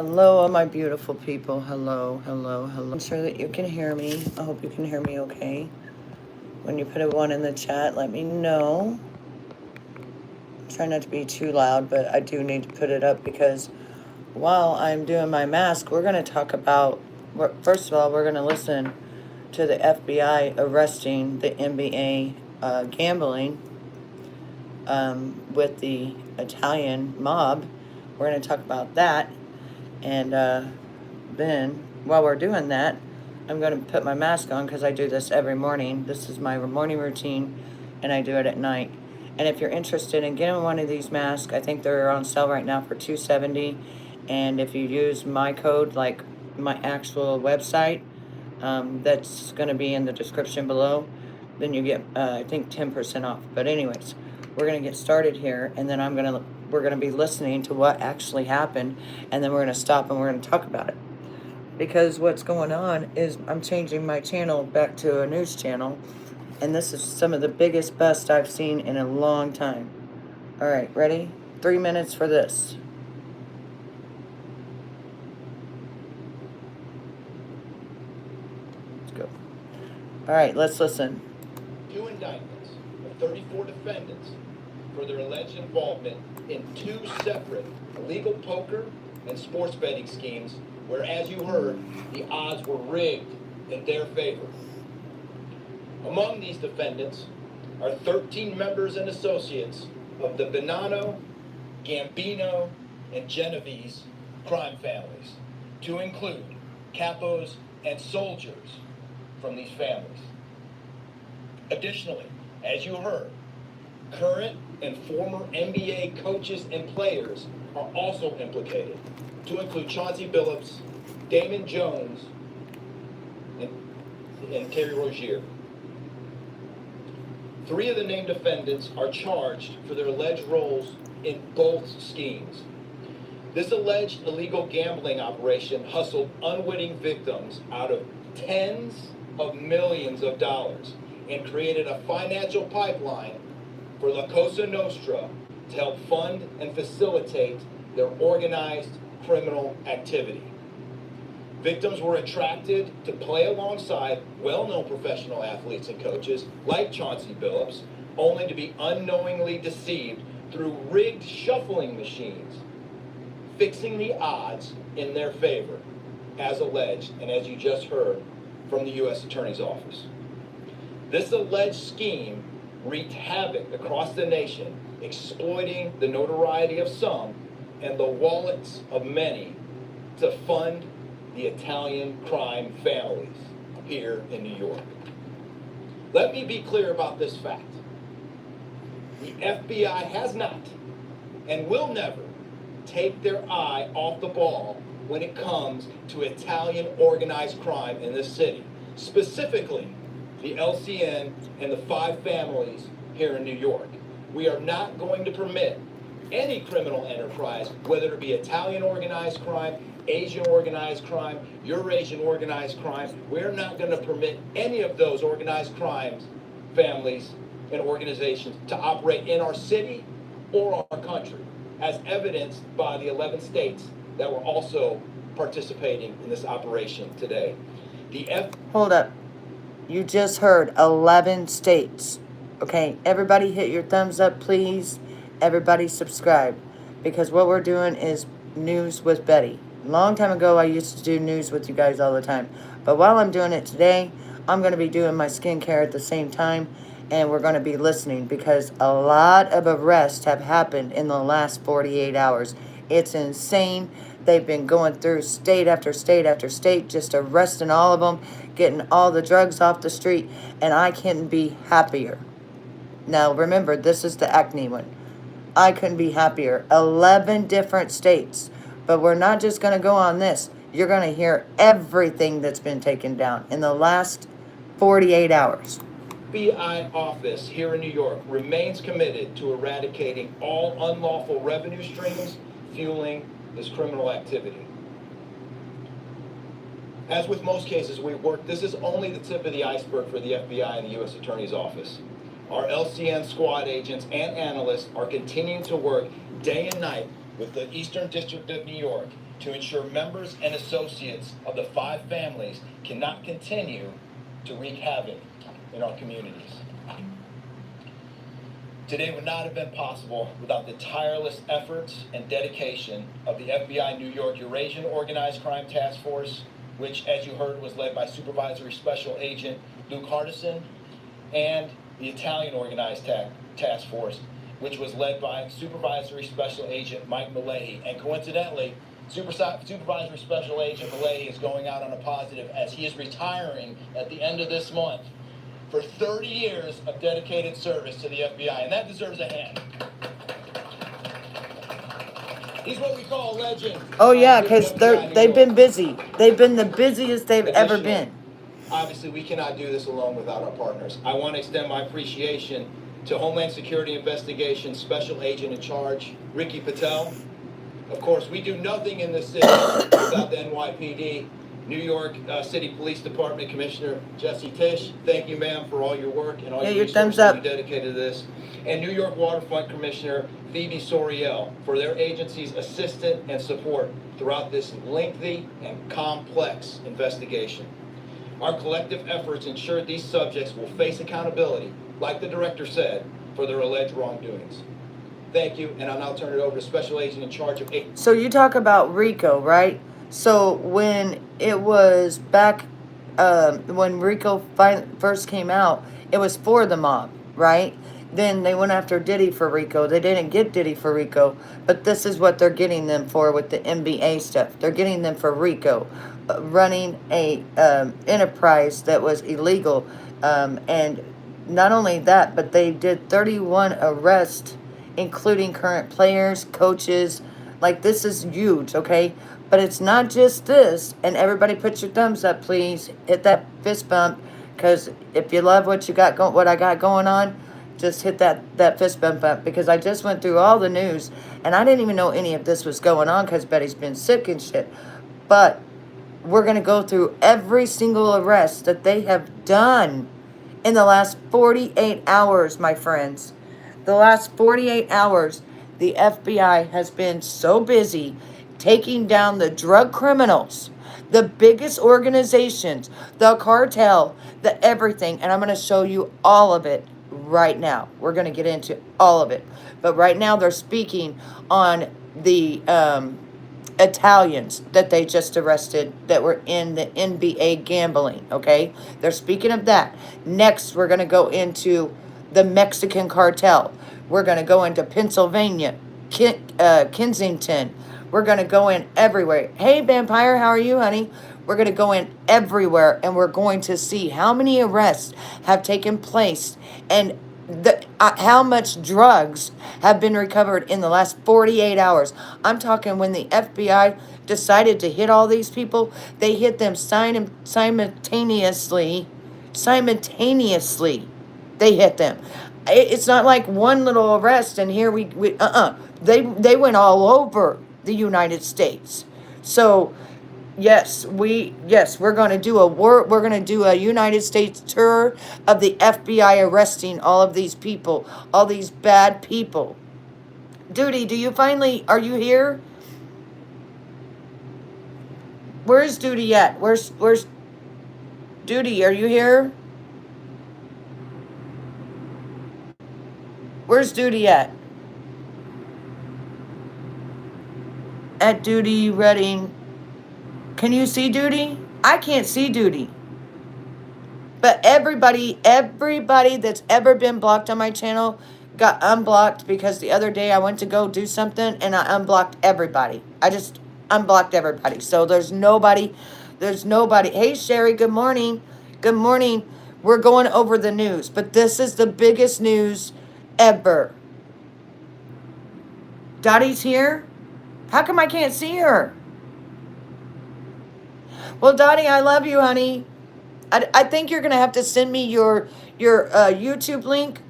Hello, all my beautiful people. Hello, hello, hello. I'm sure that you can hear me. I hope you can hear me okay. When you put a one in the chat, let me know. Try not to be too loud, but I do need to put it up because while I'm doing my mask, we're going to talk about, first of all, we're going to listen to the FBI arresting the NBA gambling with the Italian mob. We're going to talk about that. And then, while we're doing that, I'm going to put my mask on because I do this every morning. This is my morning routine, and I do it at night. And if you're interested in getting one of these masks, I think they're on sale right now for $270. And if you use my code, like my actual website, that's going to be in the description below, then you get, I think, 10% off. But anyways, we're going to get started here, and then we're going to be listening to what actually happened, and then we're going to stop and we're going to talk about it. Because what's going on is I'm changing my channel back to a news channel, and this is some of the biggest bust I've seen in a long time. All right, ready? 3 minutes for this. Let's go. All right, let's listen. 2 indictments of 34 defendants for their alleged involvement in 2 separate illegal poker and sports betting schemes where, as you heard, the odds were rigged in their favor. Among these defendants are 13 members and associates of the Bonanno, Gambino, and Genovese crime families, to include capos and soldiers from these families. Additionally, as you heard, current and former NBA coaches and players are also implicated, to include Chauncey Billups, Damon Jones, and Terry Rozier. 3 of the named defendants are charged for their alleged roles in both schemes. This alleged illegal gambling operation hustled unwitting victims out of tens of millions of dollars and created a financial pipeline for La Cosa Nostra to help fund and facilitate their organized criminal activity. Victims were attracted to play alongside well-known professional athletes and coaches like Chauncey Billups, only to be unknowingly deceived through rigged shuffling machines, fixing the odds in their favor, as alleged and as you just heard from the U.S. Attorney's Office. This alleged scheme wreaked havoc across the nation, exploiting the notoriety of some and the wallets of many to fund the Italian crime families here in New York. Let me be clear about this fact. The FBI has not and will never take their eye off the ball when it comes to Italian organized crime in this city, specifically the LCN and the 5 families here in New York. We are not going to permit any criminal enterprise, whether it be Italian organized crime, Asian organized crime, Eurasian organized crime. We're not going to permit any of those organized crimes, families, and organizations to operate in our city or our country, as evidenced by the 11 states that were also participating in this operation today. Hold up. You just heard 11 states. Okay, everybody hit your thumbs up, please. Everybody subscribe. Because what we're doing is news with Betty. Long time ago, I used to do news with you guys all the time. But while I'm doing it today, I'm going to be doing my skincare at the same time. And we're going to be listening because a lot of arrests have happened in the last 48 hours. It's insane. They've been going through state after state after state, just arresting all of them, getting all the drugs off the street, and I couldn't be happier. Now, remember, this is the acne one. I couldn't be happier. 11 different states. But we're not just going to go on this. You're going to hear everything that's been taken down in the last 48 hours. FBI office here in New York remains committed to eradicating all unlawful revenue streams fueling this criminal activity. As with most cases we work, this is only the tip of the iceberg for the FBI and the U.S. Attorney's Office. Our LCN squad agents and analysts are continuing to work day and night with the Eastern District of New York to ensure members and associates of the 5 families cannot continue to wreak havoc in our communities. Today would not have been possible without the tireless efforts and dedication of the FBI New York Eurasian Organized Crime Task Force, which, as you heard, was led by Supervisory Special Agent Luke Hardison, and the Italian Organized Task Force, which was led by Supervisory Special Agent Mike Malahi. And coincidentally, Supervisory Special Agent Malahi is going out on a positive as he is retiring at the end of this month for 30 years of dedicated service to the FBI, and that deserves a hand. He's what we call a legend. Oh yeah, because they've been busy. They've been the busiest they've ever been. Obviously, we cannot do this alone without our partners. I want to extend my appreciation to Homeland Security Investigations Special Agent in Charge, Ricky Patel. Of course, we do nothing in this city without the NYPD. New York City Police Department Commissioner Jesse Tisch, thank you, ma'am, for all your work and all your resources you dedicated to this. And New York Waterfront Commissioner Phoebe Soriel for their agency's assistance and support throughout this lengthy and complex investigation. Our collective efforts ensure these subjects will face accountability, like the director said, for their alleged wrongdoings. Thank you, and I'll now turn it over to Special Agent in Charge of... So you talk about RICO, right? So when it was back, when RICO first came out, it was for the mob, right? Then they went after Diddy for RICO. They didn't get Diddy for RICO, but this is what they're getting them for with the NBA stuff. They're getting them for RICO, running a enterprise that was illegal, and not only that, but they did 31 arrests, including current players, coaches. Like, this is huge, okay? But it's not just this. And everybody put your thumbs up, please. Hit that fist bump, because if you love what you got what I got going on, just hit that fist bump up, because I just went through all the news, and I didn't even know any of this was going on because Betty's been sick and shit. But we're going to go through every single arrest that they have done in the last 48 hours, my friends. The last 48 hours, the FBI has been so busy taking down the drug criminals, the biggest organizations, the cartel, the everything. And I'm going to show you all of it right now. We're going to get into all of it. But right now they're speaking on the Italians that they just arrested that were in the NBA gambling, okay? They're speaking of that. Next, we're going to go into the Mexican cartel. We're going to go into Pennsylvania, Kensington. We're going to go in everywhere. Hey, Vampire, how are you, honey? We're going to go in everywhere, and we're going to see how many arrests have taken place and how much drugs have been recovered in the last 48 hours. I'm talking when the FBI decided to hit all these people, they hit them simultaneously. They hit them. It's not like one little arrest and here they went all over the United States. So yes, we're going to do we're going to do a United States tour of the FBI arresting all of these people, all these bad people. Duty, are you here? Where's Duty at? Where's Duty, are you here? Where's Duty at? At Duty Reading. Can you see Duty? I can't see Duty. But everybody that's ever been blocked on my channel got unblocked, because the other day I went to go do something and I unblocked everybody. I just unblocked everybody. So there's nobody. Hey, Sherry, good morning. Good morning. We're going over the news, but this is the biggest news ever. Dottie's here? How come I can't see her? Well, Dottie, I love you, honey. I think you're going to have to send me your YouTube link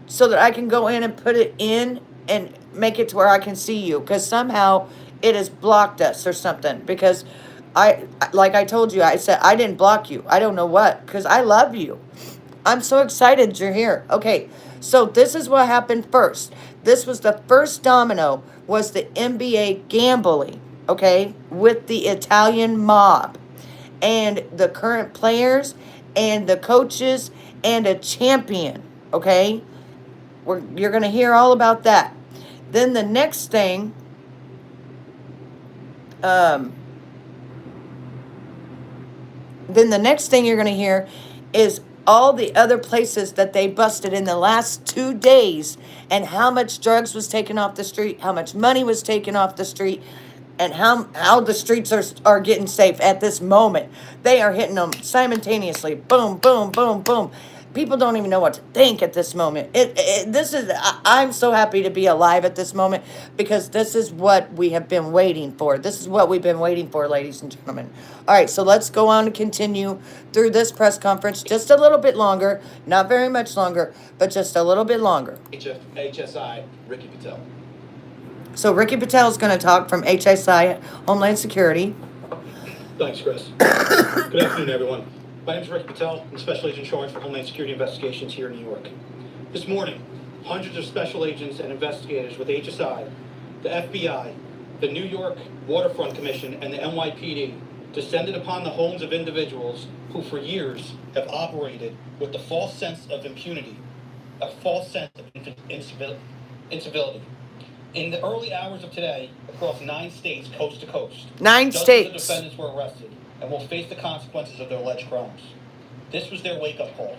so that I can go in and put it in and make it to where I can see you. Because somehow it has blocked us or something. Because like I told you, I said I didn't block you. I don't know what. Because I love you. I'm so excited you're here. Okay, so this is what happened first. This was the first domino, was the NBA gambling, okay, with the Italian mob and the current players and the coaches and a champion, okay? You're going to hear all about that. Then the next thing, um, you're going to hear is all the other places that they busted in the last 2 days and how much drugs was taken off the street, how much money was taken off the street, and how the streets are getting safe at this moment. They are hitting them simultaneously. Boom, boom, boom, boom. People don't even know what to think at this moment. I'm so happy to be alive at this moment because this is what we have been waiting for. This is what we've been waiting for, ladies and gentlemen. All right, so let's go on and continue through this press conference just a little bit longer, not very much longer, but just a little bit longer. HSI, Ricky Patel. So Ricky Patel is going to talk from HSI, Homeland Security. Thanks, Chris. Good afternoon, everyone. My name is Ricky Patel. I'm Special Agent in charge for Homeland Security Investigations here in New York. This morning, hundreds of special agents and investigators with HSI, the FBI, the New York Waterfront Commission, and the NYPD descended upon the homes of individuals who for years have operated with the false sense of impunity, a false sense of incivility. In the early hours of today, across 9 states, coast to coast, 9 dozens states. of defendants were arrested and will face the consequences of their alleged crimes. This was their wake-up call.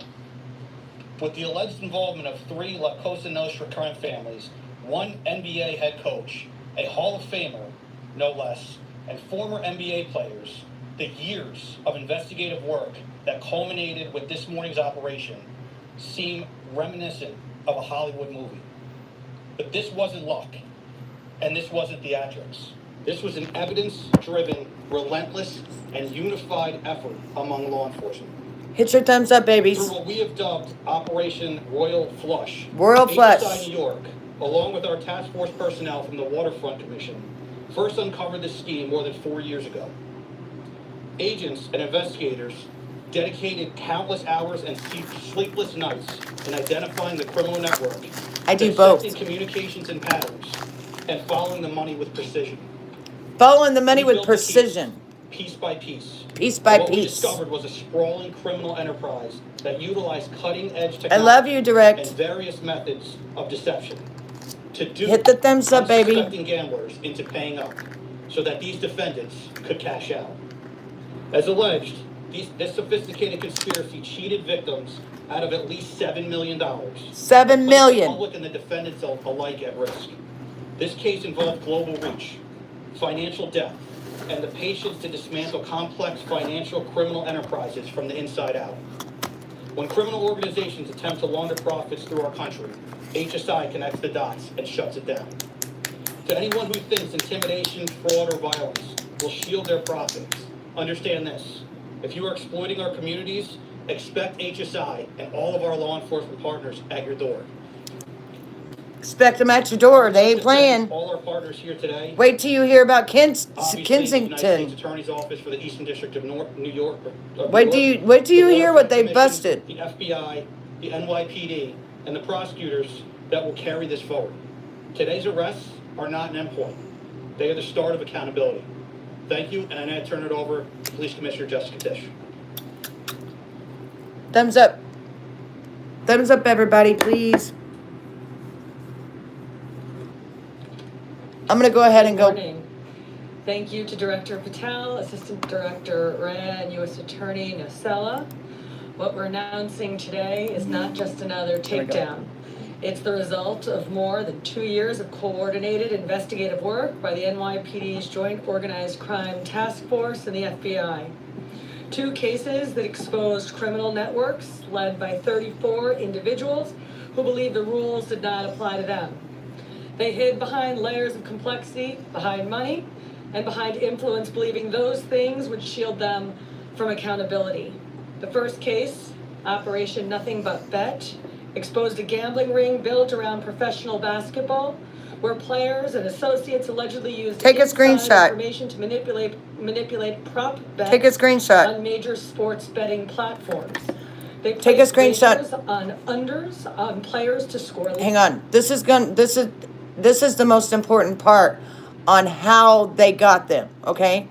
With the alleged involvement of 3 La Cosa Nostra crime families, 1 NBA head coach, a Hall of Famer, no less, and former NBA players, the years of investigative work that culminated with this morning's operation seem reminiscent of a Hollywood movie. But this wasn't luck, and this wasn't theatrics. This was an evidence-driven, relentless, and unified effort among law enforcement. Hit your thumbs up, babies. Through what we have dubbed Operation Royal Flush, Royal Flush. HSI New York, along with our task force personnel from the Waterfront Commission, first uncovered this scheme more than 4 years ago. Agents and investigators dedicated countless hours and sleepless nights in identifying the criminal network. I do both. Dissecting communications and patterns, and following the money with precision. Following the money We with built the precision. Piece by piece. Piece by What we piece. discovered was a sprawling criminal enterprise that utilized cutting-edge I technology love you, Direct. and various methods of deception to dupe Hit the thumbs up, baby. unsuspecting gamblers into paying up so that these defendants could cash out. As alleged, this sophisticated conspiracy cheated victims out of at least $7 million. $7 million. The public and the defendants alike at risk. This case involved global reach, financial depth, and the patience to dismantle complex financial criminal enterprises from the inside out. When criminal organizations attempt to launder profits through our country, HSI connects the dots and shuts it down. To anyone who thinks intimidation, fraud, or violence will shield their profits, understand this. If you are exploiting our communities, expect HSI and all of our law enforcement partners at your door. Expect them at your door. They ain't playing. All our partners here today. Wait till you hear about Obviously, the United States Kensington. Attorney's Office for the Eastern District of New York. Wait till you hear what they busted. The FBI, the NYPD, and the prosecutors that will carry this forward. Today's arrests are not an endpoint. They are the start of accountability. Thank you, and I now turn it over to Police Commissioner Jessica Tisch. Thumbs up. Thumbs up, everybody, please. I'm going to go ahead and go. Good morning. Thank you to Director Patel, Assistant Director Rhea, and U.S. Attorney Nocella. What we're announcing today is not just another takedown. It's the result of more than 2 years of coordinated investigative work by the NYPD's Joint Organized Crime Task Force and the FBI. 2 cases that exposed criminal networks led by 34 individuals who believed the rules did not apply to them. They hid behind layers of complexity, behind money, and behind influence, believing those things would shield them from accountability. The first case, Operation Nothing But Bet, exposed a gambling ring built around professional basketball, where players and associates allegedly used Take a screenshot. information to manipulate prop bets Take a screenshot. on major sports betting platforms. They Take a placed screenshot. wagers on unders on players to score. Hang on. This is the most important part on how they got them, okay?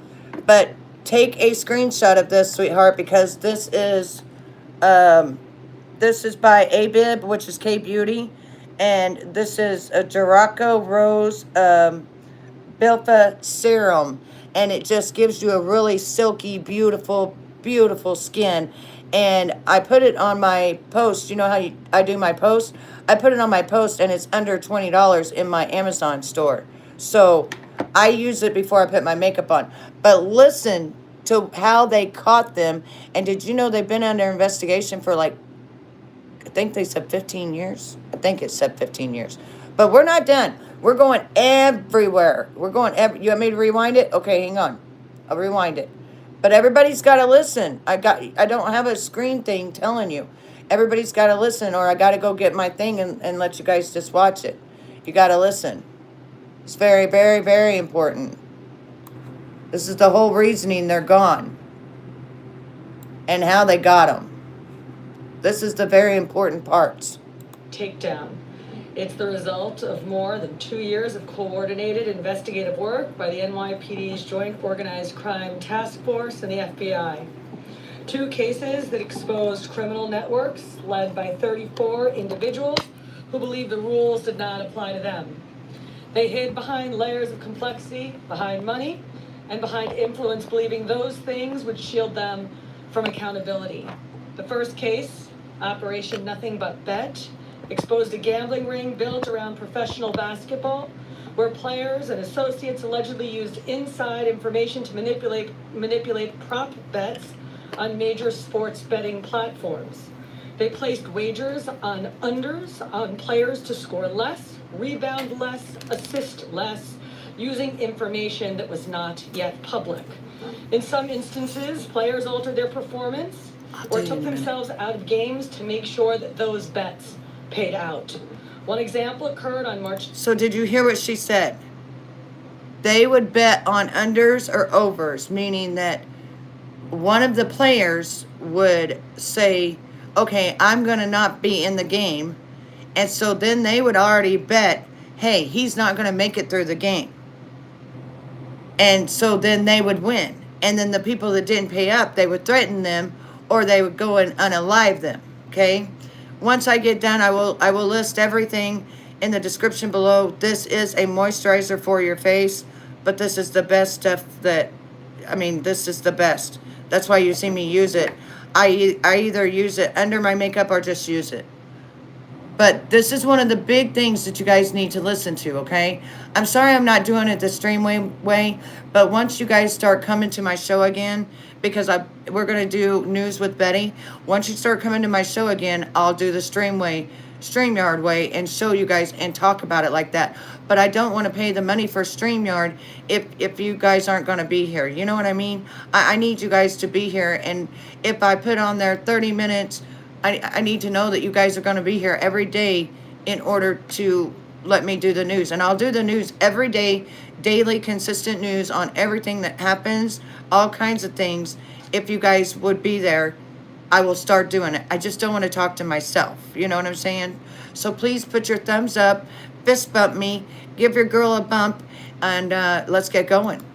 But take a screenshot of this, sweetheart, because this is by Abib, which is K Beauty, and this is a Duraco Rose Bilfa serum, and it just gives you a really silky, beautiful, beautiful skin. And I put it on my post. You know how I do my post? I put it on my post, and it's under $20 in my Amazon store. So I use it before I put my makeup on. But listen to how they caught them. And did you know they've been under investigation for like, I think they said 15 years? I think it said 15 years. But we're not done. We're going everywhere. You want me to rewind it? Okay, hang on. I'll rewind it. But everybody's got to listen. I don't have a screen thing telling you. Everybody's got to listen, or I got to go get my thing and let you guys just watch it. You got to listen. It's very, very, very important. This is the whole reasoning they're gone. And how they got them. This is the very important parts. Takedown. It's the result of more than 2 years of coordinated investigative work by the NYPD's Joint Organized Crime Task Force and the FBI. 2 cases that exposed criminal networks led by 34 individuals who believed the rules did not apply to them. They hid behind layers of complexity, behind money, and behind influence, believing those things would shield them from accountability. The first case, Operation Nothing But Bet, exposed a gambling ring built around professional basketball, where players and associates allegedly used inside information to manipulate prop bets on major sports betting platforms. They placed wagers on unders on players to score less, rebound less, assist less, using information that was not yet public. In some instances, players altered their performance or took themselves out of games to make sure that those bets paid out. One example occurred on March. So did you hear what she said? They would bet on unders or overs, meaning that one of the players would say, okay, I'm going to not be in the game. And so then they would already bet, hey, he's not going to make it through the game. And so then they would win. And then the people that didn't pay up, they would threaten them, or they would go and unalive them, okay? Once I get done, I will list everything in the description below. This is a moisturizer for your face, but this is the best stuff this is the best. That's why you see me use it. I either use it under my makeup or just use it. But this is one of the big things that you guys need to listen to, okay? I'm sorry I'm not doing it the stream way, but once you guys start coming to my show again, because we're going to do news with Betty. Once you start coming to my show again, I'll do the StreamYard way, and show you guys and talk about it like that. But I don't want to pay the money for StreamYard if you guys aren't going to be here. You know what I mean? I need you guys to be here, and if I put on there 30 minutes, I need to know that you guys are going to be here every day in order to let me do the news. And I'll do the news every day, daily, consistent news on everything that happens, all kinds of things. If you guys would be there, I will start doing it. I just don't want to talk to myself. You know what I'm saying? So please put your thumbs up, fist bump me, give your girl a bump, and let's get going.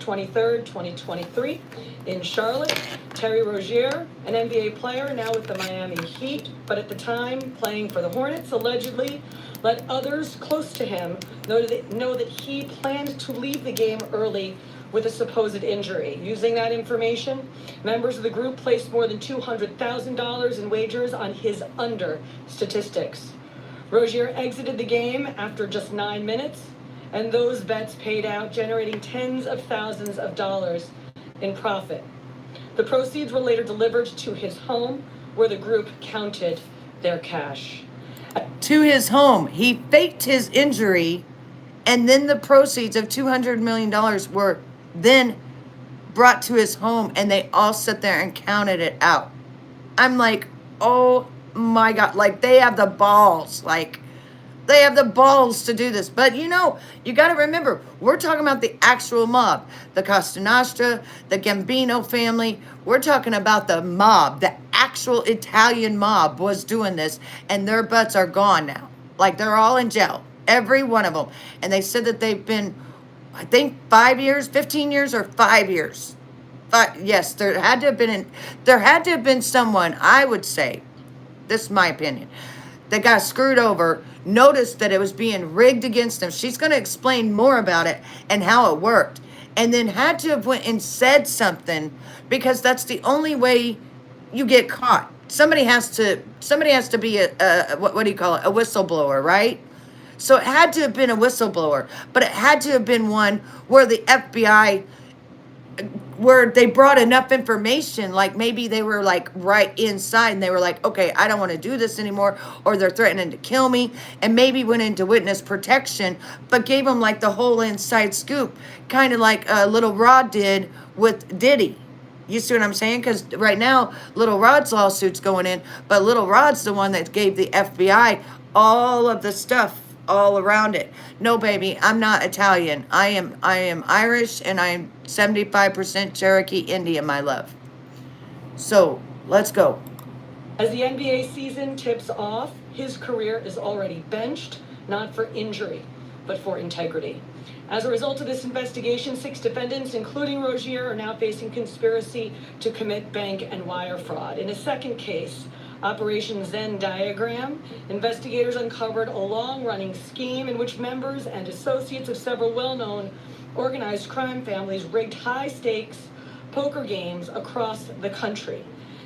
23rd, 2023, in Charlotte, Terry Rozier, an NBA player now with the Miami Heat, but at the time playing for the Hornets, allegedly let others close to him know that he planned to leave the game early with a supposed injury. Using that information, members of the group placed more than $200,000 in wagers on his under statistics. Rozier exited the game after just 9 minutes, and those bets paid out, generating tens of thousands of dollars in profit. The proceeds were later delivered to his home, where the group counted their cash. To his home. He faked his injury, and then the proceeds of $200 million were then brought to his home, and they all sat there and counted it out. I'm like, oh my God, like they have the balls. Like, They have the balls to do this. But you got to remember, we're talking about the actual mob. The Costa Nostra, the Gambino family. We're talking about the mob. The actual Italian mob was doing this, and their butts are gone now. Like, they're all in jail. Every one of them. And they said that they've been, I think, 5 years, 15 years, or 5 years. Yes, there had to have been someone, I would say, this is my opinion, that got screwed over, noticed that it was being rigged against them. She's going to explain more about it and how it worked. And then had to have went and said something, because that's the only way you get caught. Somebody has to be what do you call it? A whistleblower, right? So it had to have been a whistleblower, but it had to have been one where the FBI, where they brought enough information, like maybe they were like right inside and they were like, okay, I don't want to do this anymore, or they're threatening to kill me, and maybe went into witness protection, but gave them like the whole inside scoop, kind of like Little Rod did with Diddy. You see what I'm saying? Because right now, Little Rod's lawsuit's going in, but Little Rod's the one that gave the FBI all of the stuff all around it. No, baby, I'm not Italian. I am Irish, and I'm 75% Cherokee Indian, my love. So, let's go. As the NBA season tips off, his career is already benched, not for injury, but for integrity. As a result of this investigation, 6 defendants, including Rozier, are now facing conspiracy to commit bank and wire fraud. In a second case, Operation Zen Diagram, investigators uncovered a long-running scheme in which members and associates of several well-known organized crime families rigged high-stakes poker games across the country.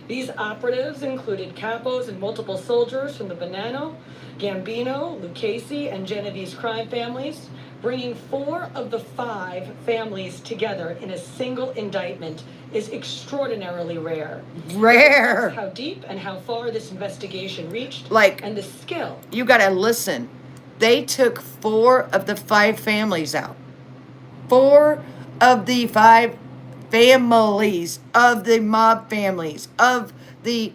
These operatives included capos and multiple soldiers from the Bonanno, Gambino, Lucchese, and Genovese crime families, bringing 4 of the 5 families together in a single indictment is extraordinarily rare. Rare. How deep and how far this investigation reached, like, and the skill. You gotta listen. They took 4 of the 5 families out. 4 of the 5 families of the mob families of the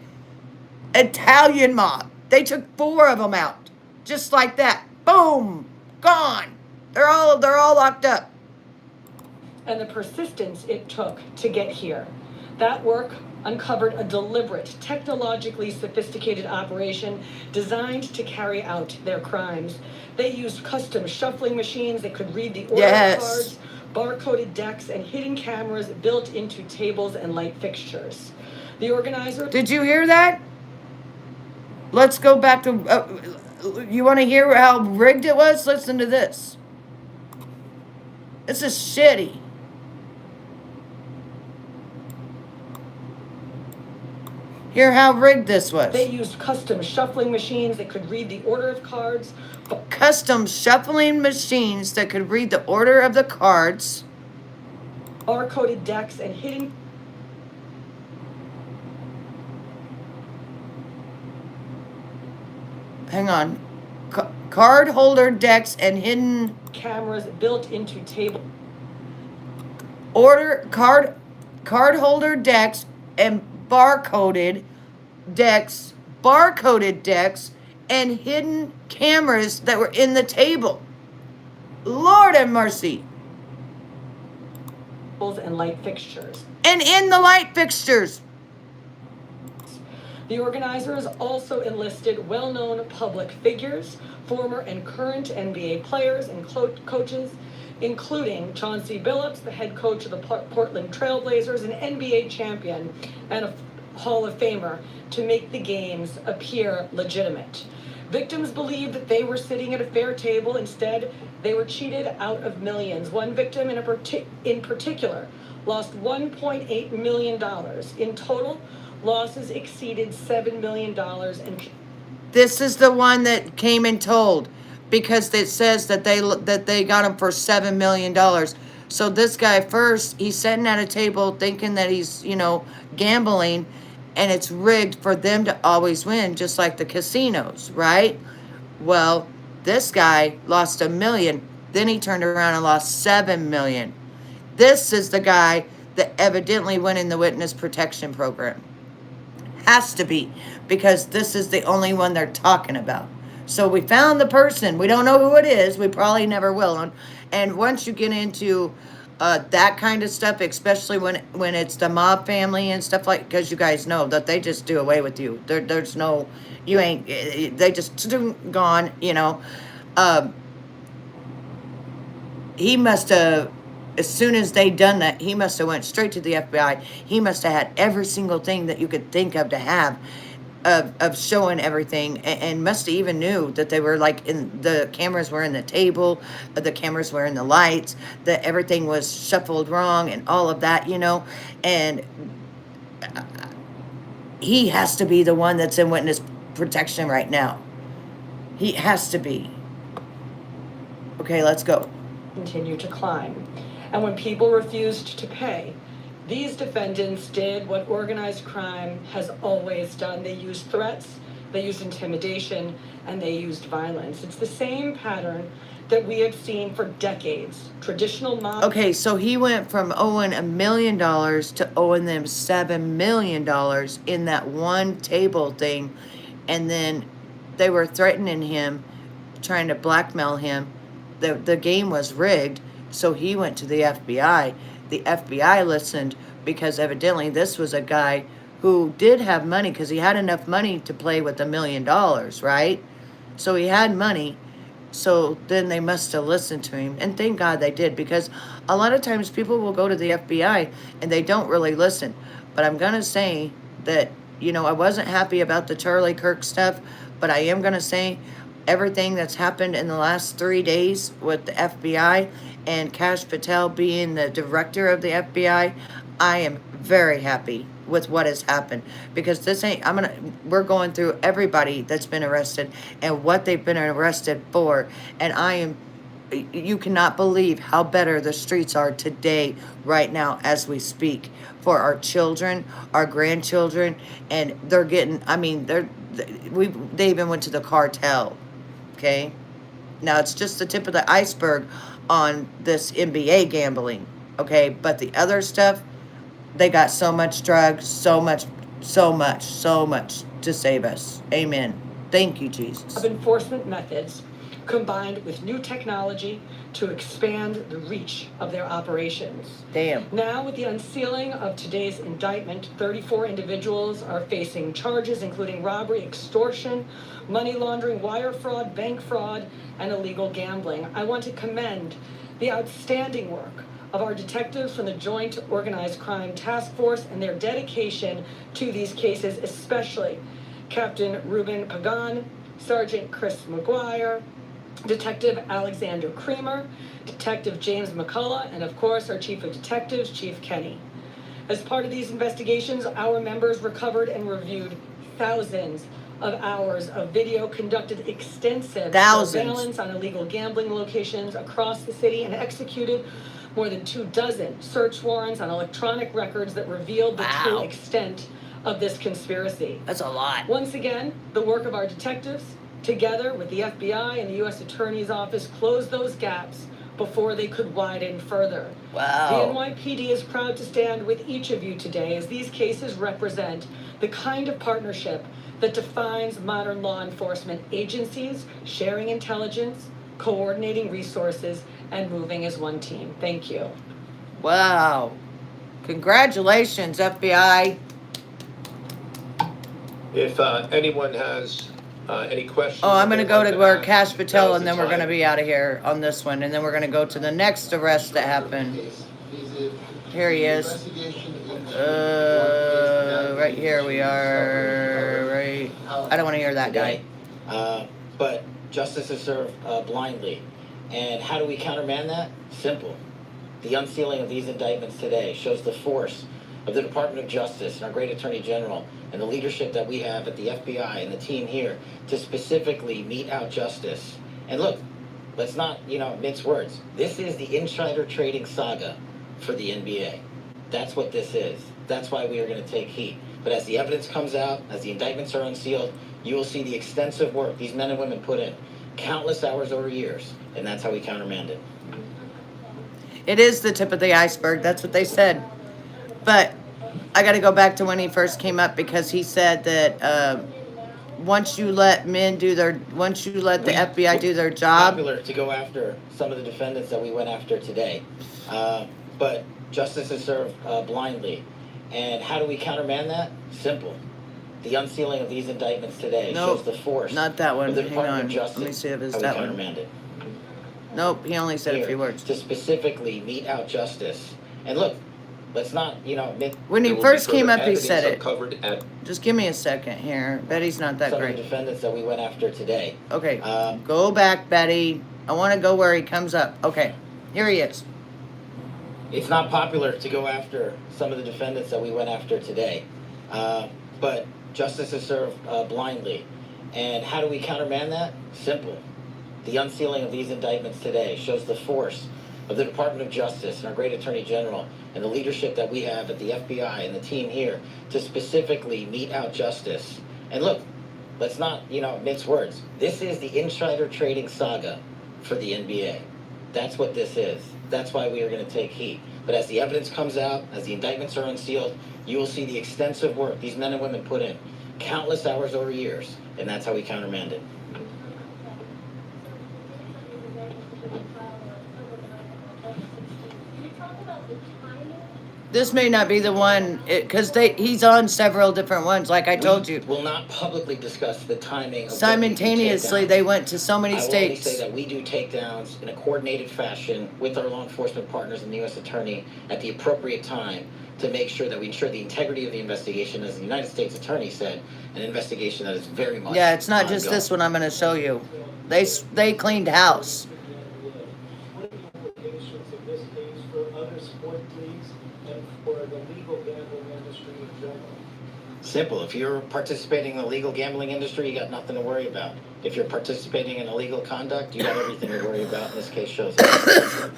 Italian mob. They took 4 of them out, just like that. Boom, gone. They're all locked up. And the persistence it took to get here. That work uncovered a deliberate, technologically sophisticated operation designed to carry out their crimes. They used custom shuffling machines that could read the order of cards, barcoded decks, and hidden cameras built into tables and light fixtures. The organizer... Did you hear that? Let's go back to... you want to hear how rigged it was? Listen to this. This is shitty. Hear how rigged this was. They used custom shuffling machines that could read the order of cards. Custom shuffling machines that could read the order of the cards. Barcoded decks and hidden... Hang on. Card holder decks and hidden... cameras built into table... card holder decks and barcoded decks, and hidden cameras that were in the table. Lord have mercy. And light fixtures. And in the light fixtures. The organizers also enlisted well-known public figures, former and current NBA players and coaches, including Chauncey Billups, the head coach of the Portland Trailblazers, an NBA champion and a Hall of Famer, to make the games appear legitimate. Victims believed that they were sitting at a fair table. Instead, they were cheated out of millions. One victim in particular lost $1.8 million. In total, losses exceeded $7 million. And this is the one that came and told, because it says that they got him for $7 million. So this guy first, he's sitting at a table thinking that he's, gambling, and it's rigged for them to always win, just like the casinos, right? Well, this guy lost $1 million. Then he turned around and lost $7 million. This is the guy that evidently went in the witness protection program. Has to be, because this is the only one they're talking about. So we found the person. We don't know who it is. We probably never will. And once you get into that kind of stuff, especially when it's the mob family and stuff like, because you guys know that they just do away with you. There's no, you ain't. They just gone. You know. He must have, as soon as they done that, he must have went straight to the FBI. He must have had every single thing that you could think of to have, of showing everything, and must have even knew that they were like in the cameras were in the table, the cameras were in the lights, that everything was shuffled wrong and all of that, you know. And he has to be the one that's in witness protection right now. He has to be. Okay, let's go. Continue to climb. And when people refused to pay, these defendants did what organized crime has always done. They used threats, they used intimidation, and they used violence. It's the same pattern that we have seen for decades. Traditional mob. Okay, so he went from owing $1 million to owing them $7 million in that one table thing. And then they were threatening him, trying to blackmail him. The game was rigged, so he went to the FBI. The FBI listened because evidently this was a guy who did have money, because he had enough money to play with $1 million, right? So he had money. So then they must have listened to him. And thank God they did, because a lot of times people will go to the FBI and they don't really listen. But I'm going to say that, you know, I wasn't happy about the Charlie Kirk stuff, but I am going to say everything that's happened in the last 3 days with the FBI and Kash Patel being the director of the FBI, I am very happy with what has happened, because this ain't, we're going through everybody that's been arrested and what they've been arrested for. And you cannot believe how better the streets are today, right now, as we speak, for our children, our grandchildren. And they're getting, they even went to the cartel. Okay, now it's just the tip of the iceberg on this NBA gambling. Okay, but the other stuff, they got so much drugs, so much to save us. Amen. Thank you, Jesus. Of enforcement methods combined with new technology to expand the reach of their operations. Damn. Now, with the unsealing of today's indictment, 34 individuals are facing charges including robbery, extortion, money laundering, wire fraud, bank fraud, and illegal gambling. I want to commend the outstanding work of our detectives from the Joint Organized Crime Task Force and their dedication to these cases, especially Captain Ruben Pagan, Sergeant Chris McGuire, Detective Alexander Creamer, Detective James McCullough, and of course our Chief of Detectives, Chief Kenny. As part of these investigations, our members recovered and reviewed thousands of hours of video, conducted extensive surveillance on illegal gambling locations across the city, and executed more than 24 search warrants on electronic records that revealed the true extent of this conspiracy. That's a lot. Once again, the work of our detectives, together with the FBI and the U.S. Attorney's Office, closed those gaps before they could widen further. Wow. The NYPD is proud to stand with each of you today, as these cases represent the kind of partnership that defines modern law enforcement agencies, sharing intelligence, coordinating resources, and moving as one team. Thank you. Wow. Congratulations, FBI. If anyone has any questions. Oh, I'm going to go to where Kash Patel, now's and the then we're going to time. be out of here on this one. And then we're going to go to the next arrest that happened. Here he is. Right here we are. Right. I don't want to hear that guy. But justice is served blindly. And how do we countermand that? Simple. The unsealing of these indictments today shows the force of the Department of Justice and our great Attorney General and the leadership that we have at the FBI and the team here to specifically mete out justice. And look, let's not, mince words. This is the insider trading saga for the NBA. That's what this is. That's why we are going to take heat. But as the evidence comes out, as the indictments are unsealed, you will see the extensive work these men and women put in. Countless hours over years. And that's how we countermand it. It is the tip of the iceberg. That's what they said. But I got to go back to when he first came up, because he said that once you let once you let the FBI do their job. Popular to go after some of the defendants that we went after today. But justice is served blindly. And how do we countermand that? Simple. The unsealing of these indictments today shows the force not that one. of the Hang Department on. of Justice. Let me see if it's how that we one. countermand it. Nope, he only said a Here, few words. to specifically mete out justice. And look, let's not, When he first came up, he said it. Covered at Just give me a second here. Betty's not that some of great. the defendants that we went after today. Okay, go back, Betty. I want to go where he comes up. Okay, here he is. It's not popular to go after some of the defendants that we went after today. But justice is served blindly. And how do we countermand that? Simple. The unsealing of these indictments today shows the force of the Department of Justice and our great Attorney General and the leadership that we have at the FBI and the team here to specifically mete out justice. And look, let's not, mince words. This is the insider trading saga for the NBA. That's what this is. That's why we are going to take heat. But as the evidence comes out, as the indictments are unsealed, you will see the extensive work these men and women put in, countless hours over years, and that's how we countermand it. This may not be the one, because he's on several different ones, like I told you. We will not publicly discuss the timing of Simultaneously, they went to so many I will only states. say that we do takedowns in a coordinated fashion with our law enforcement partners and the U.S. Attorney at the appropriate time to make sure that we ensure the integrity of the investigation, as the United States Attorney said, an investigation that is very much Yeah, it's not just ongoing. this one I'm going to show you. They cleaned house. Implications of this case for other sport leagues and for the legal gambling industry in general. Simple. If you're participating in the legal gambling industry, you got nothing to worry about. If you're participating in illegal conduct, you got everything to worry about, and this case shows it.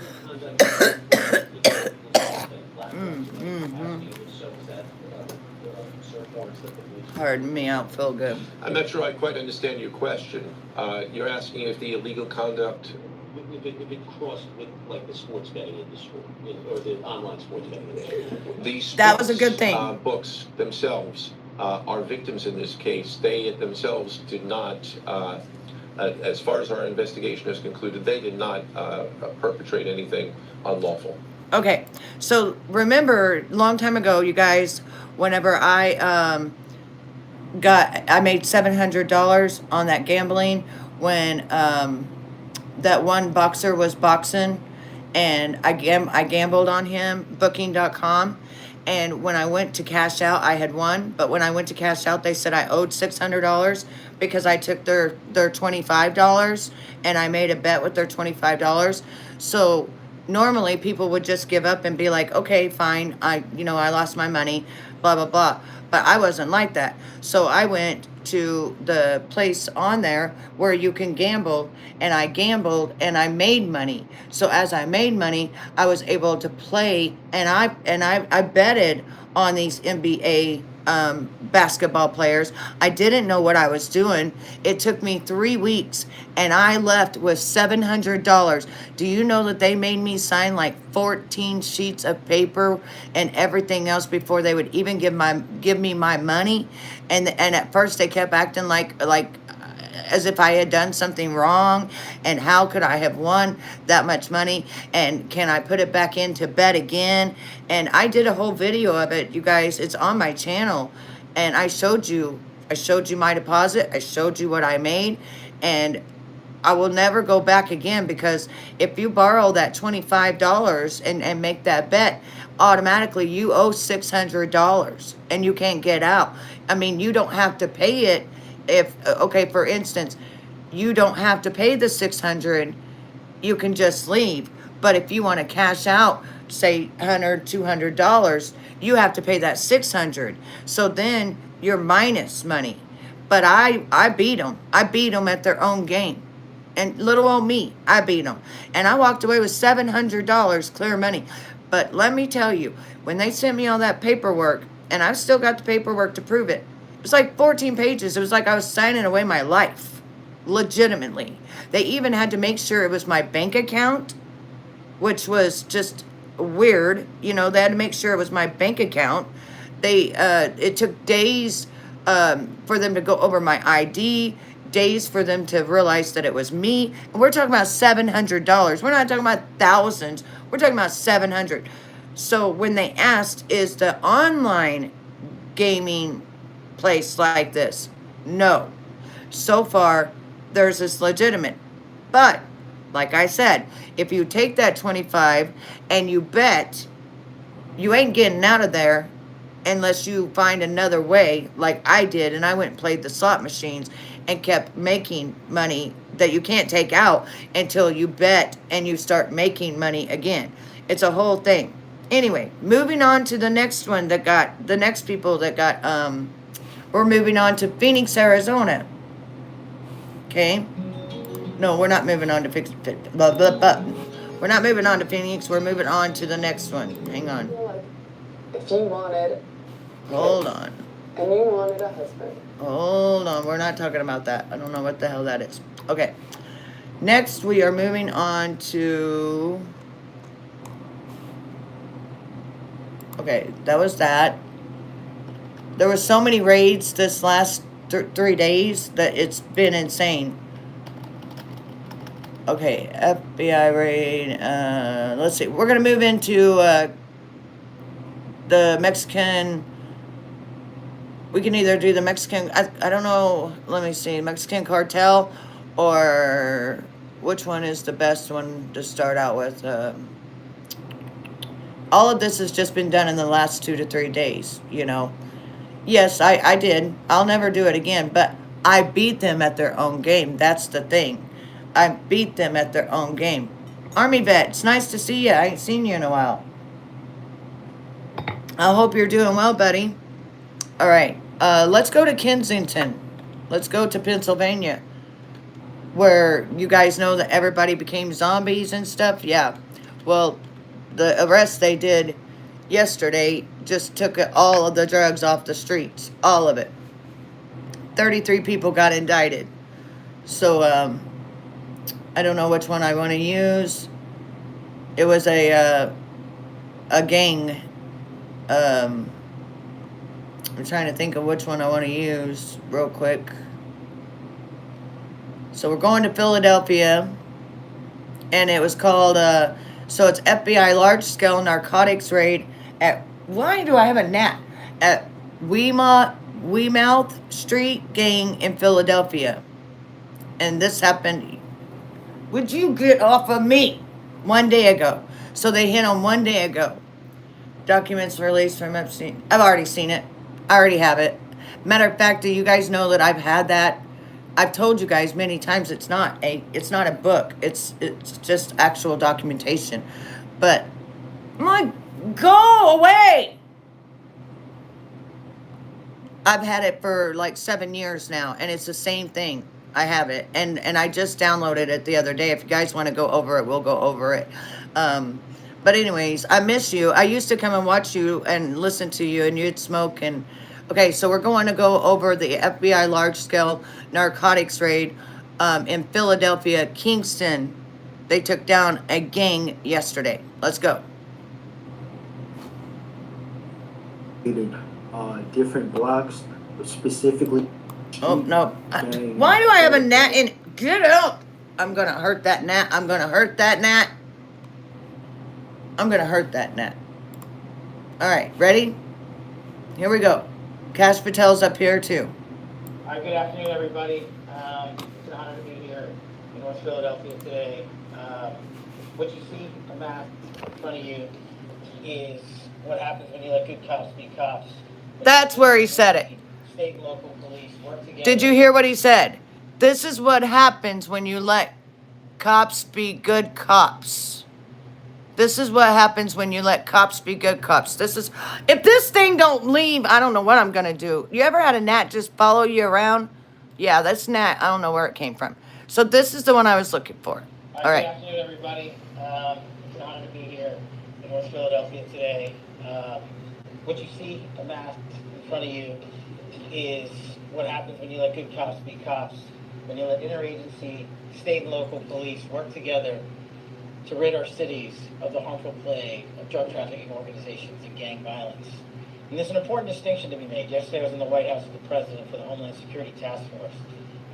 Pardon me, I don't feel good. I'm not sure I quite understand your question. You're asking if the illegal conduct... If it crossed with like the sports betting industry or the online sports betting industry. That was a good thing. Books themselves are victims in this case. They themselves did not, as far as our investigation has concluded, they did not perpetrate anything unlawful. Okay, so remember, a long time ago, you guys, whenever I made $700 on that gambling when that one boxer was boxing, and I gambled on him, booking.com, and when I went to cash out, I had won, but when I went to cash out, they said I owed $600 because I took their $25, and I made a bet with their $25, so normally people would just give up and be like, okay, fine, I lost my money, blah, blah, blah. But I wasn't like that. So I went to the place on there where you can gamble, and I gambled and I made money. So as I made money, I was able to play, and I betted on these NBA basketball players. I didn't know what I was doing. It took me 3 weeks, and I left with $700. Do you know that they made me sign like 14 sheets of paper and everything else before they would even give me my money? And at first they kept acting like as if I had done something wrong, and how could I have won that much money, and can I put it back in to bet again? And I did a whole video of it, you guys. It's on my channel, and I showed you my deposit, I showed you what I made, and I will never go back again, because if you borrow that $25 and make that bet, automatically you owe $600 and you can't get out. I mean, you don't have to pay it. If, okay, for instance, you don't have to pay the $600, you can just leave. But if you want to cash out, say $100, $200, you have to pay that $600. So then you're minus money. But I beat them. I beat them at their own game. And little old me, I beat them. And I walked away with $700 clear money. But let me tell you, when they sent me all that paperwork, and I've still got the paperwork to prove it, it was like 14 pages. It was like I was signing away my life. Legitimately. They even had to make sure it was my bank account, which was just weird. They had to make sure it was my bank account. It took days for them to go over my ID, days for them to realize that it was me. And we're talking about $700. We're not talking about thousands. We're talking about 700. So when they asked, is the online gaming place like this? No. So far, theirs is legitimate. But, like I said, if you take that 25 and you bet, you ain't getting out of there unless you find another way, like I did, and I went and played the slot machines and kept making money that you can't take out until you bet and you start making money again. It's a whole thing. Anyway, moving on to the next one that got, the next people that got, we're moving on to Phoenix, Arizona. Okay? No, we're not moving on to we're not moving on to Phoenix. We're moving on to the next one. Hang on. If you wanted Hold on. and you wanted a husband, Hold on. We're not talking about that. I don't know what the hell that is. Okay. Next, we are moving on to... Okay, that was that. There were so many raids this last 3 days that it's been insane. Okay, FBI raid. Let's see. We're going to move into the Mexican... We can either do the Mexican... I don't know. Let me see. Mexican cartel, or which one is the best one to start out with? All of this has just been done in the last 2 to 3 days, you know. Yes, I did. I'll never do it again, but I beat them at their own game. That's the thing. I beat them at their own game. Army vet, it's nice to see you. I ain't seen you in a while. I hope you're doing well, buddy. All right, let's go to Kensington. Let's go to Pennsylvania, where you guys know that everybody became zombies and stuff. Yeah, well, the arrest they did yesterday just took all of the drugs off the streets. All of it. 33 people got indicted. So, I don't know which one I want to use. It was a gang. I'm trying to think of which one I want to use real quick. So we're going to Philadelphia. And it was called, so it's FBI large-scale narcotics raid at, why do I have a gnat? At Weymouth Street gang in Philadelphia. And this happened, would you get off of me? 1 day ago. So they hit on 1 day ago. Documents released from Epstein. I've already seen it. I already have it. Matter of fact, do you guys know that I've had that? I've told you guys many times it's not a book. It's just actual documentation. But I'm like, go away. I've had it for like 7 years now, and it's the same thing. I have it, and I just downloaded it the other day. If you guys want to go over it, we'll go over it. But anyways, I miss you. I used to come and watch you and listen to you, and you'd smoke. And okay, so we're going to go over the FBI large-scale narcotics raid in Philadelphia, Kingston. They took down a gang yesterday. Let's go. Different blocks, specifically. Oh, no. Why do I have a gnat in? Get out. I'm going to hurt that gnat. I'm going to hurt that gnat. I'm going to hurt that gnat. All right, ready? Here we go. Cash Patel's up here, too. All right, good afternoon, everybody. It's an honor to be here in North Philadelphia today. What you see on the map in front of you is what happens when you let good cops be cops. That's where he said it. State and local police work together. Did you hear what he said? This is what happens when you let cops be good cops. This is what happens when you let cops be good cops. This is, if this thing don't leave, I don't know what I'm going to do. You ever had a gnat just follow you around? Yeah, that's gnat. I don't know where it came from. So this is the one I was looking for. All right. Good afternoon, everybody. It's an honor to be here in North Philadelphia today. What you see on the map in front of you is what happens when you let good cops be cops. When you let interagency, state and local police work together to rid our cities of the harmful plague of drug trafficking organizations and gang violence. And there's an important distinction to be made. Yesterday I was in the White House with the President for the Homeland Security Task Force.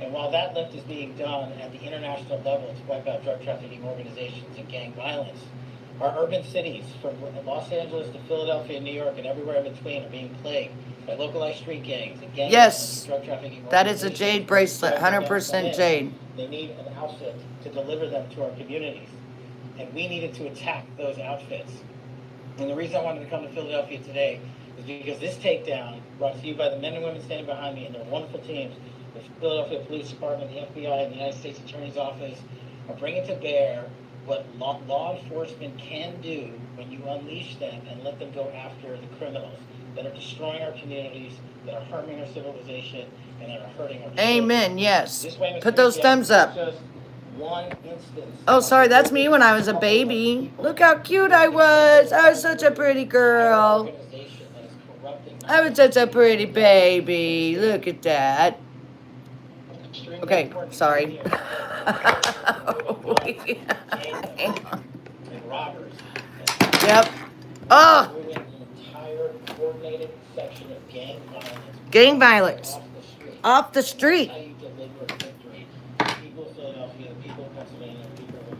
And while that lift is being done at the international level to wipe out drug trafficking organizations and gang violence, our urban cities, from Los Angeles to Philadelphia, New York, and everywhere in between, are being plagued by localized street gangs and gang Yes. violence and drug trafficking That is a organizations. jade bracelet, Drugs that 100% come in, jade. They need an outfit to deliver them to our communities. And we needed to attack those outfits. And the reason I wanted to come to Philadelphia today is because this takedown, brought to you by the men and women standing behind me and their wonderful teams, the Philadelphia Police Department, the FBI, and the United States Attorney's Office, are bringing to bear what law enforcement can do when you unleash them and let them go after the criminals that are destroying our communities, that are harming our civilization, and that are hurting our children. Amen, yes. This way, Mr. Put those President, thumbs up. just one instance. Oh, sorry, that's me when I was a baby. Look how cute I was. I was such a pretty girl. I was such a pretty baby. Look at that. Okay, sorry. Yep. Oh, gang violence. Off the street.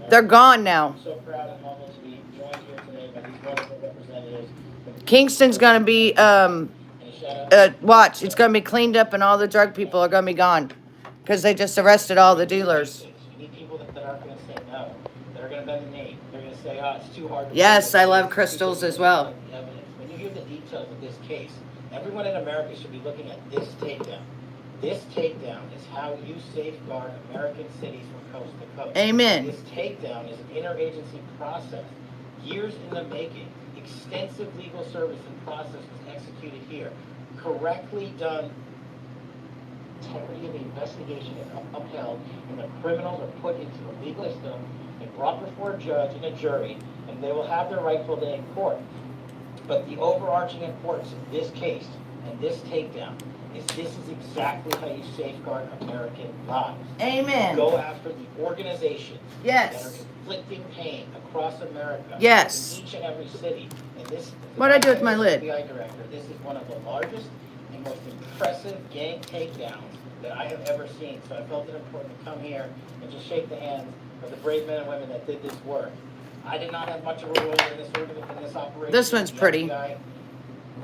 They're gone now. Kingston's gonna be, watch, it's gonna be cleaned up and all the drug people are gonna be gone. Because they just arrested all the dealers. You need people that aren't going to say no. That are going to bend the knee. They're going to say, oh, it's too hard to Yes, I love crystals as well. When you hear the details of this case, everyone in America should be looking at this takedown. This takedown is how you safeguard American cities from coast to coast. Amen. This takedown is an interagency process, years in the making. Extensive legal service and process was executed here. Correctly done. Integrity of the investigation is upheld, and the criminals are put into a legal system and brought before a judge and a jury, and they will have their rightful day in court. But the overarching importance of this case and this takedown is this is exactly how you safeguard American lives. Amen. Go after the organizations Yes. that are inflicting pain across America. Yes. In each and every city. And this, What'd I do with my lid? FBI director, this is one of the largest and most impressive gang takedowns that I have ever seen. So I felt it important to come here and just shake the hands of the brave men and women that did this work. I did not have much of a role in this operation. This one's The pretty. FBI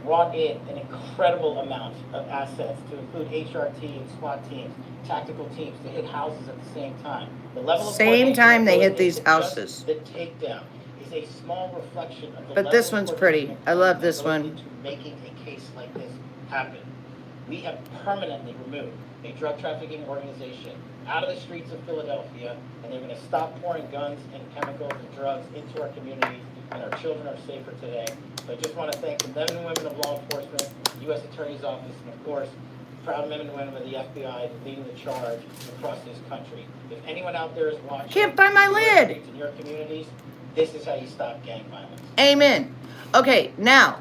brought in an incredible amount of assets to include HRT and SWAT teams, tactical teams to hit houses at the same time. The level of Same time they hit coordination these isn't just houses. The takedown is a small reflection of the But level this of one's coordination pretty. I love this that goes one. into making a case like this happen. We have permanently removed a drug trafficking organization out of the streets of Philadelphia, and they're going to stop pouring guns and chemicals and drugs into our communities, and our children are safer today. So I just want to thank the men and women of law enforcement, the U.S. Attorney's Office, and of course, proud men and women of the FBI leading the charge across this country. If anyone out there is watching, Can't find my lid. in your communities, this is how you stop gang violence. Amen. Okay, now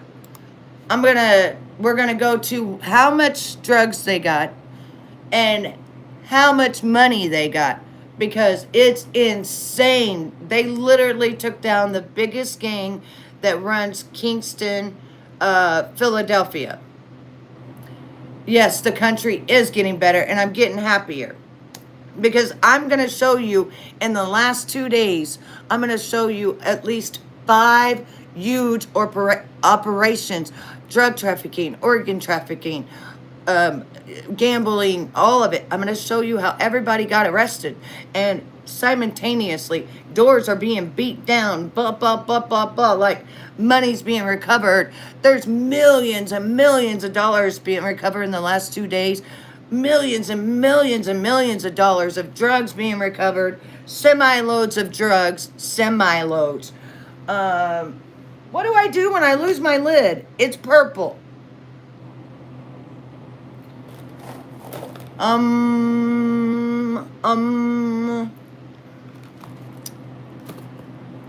we're gonna go to how much drugs they got and how much money they got, because it's insane. They literally took down the biggest gang that runs Kingston, Philadelphia. Yes, the country is getting better, and I'm getting happier. Because I'm going to show you, in the last 2 days, I'm going to show you at least 5 huge operations. Drug trafficking, organ trafficking, gambling, all of it. I'm going to show you how everybody got arrested. And simultaneously, doors are being beat down, like money's being recovered. There's millions and millions of dollars being recovered in the last 2 days. Millions and millions and millions of dollars of drugs being recovered. Semi-loads of drugs. Semi-loads. What do I do when I lose my lid? It's purple.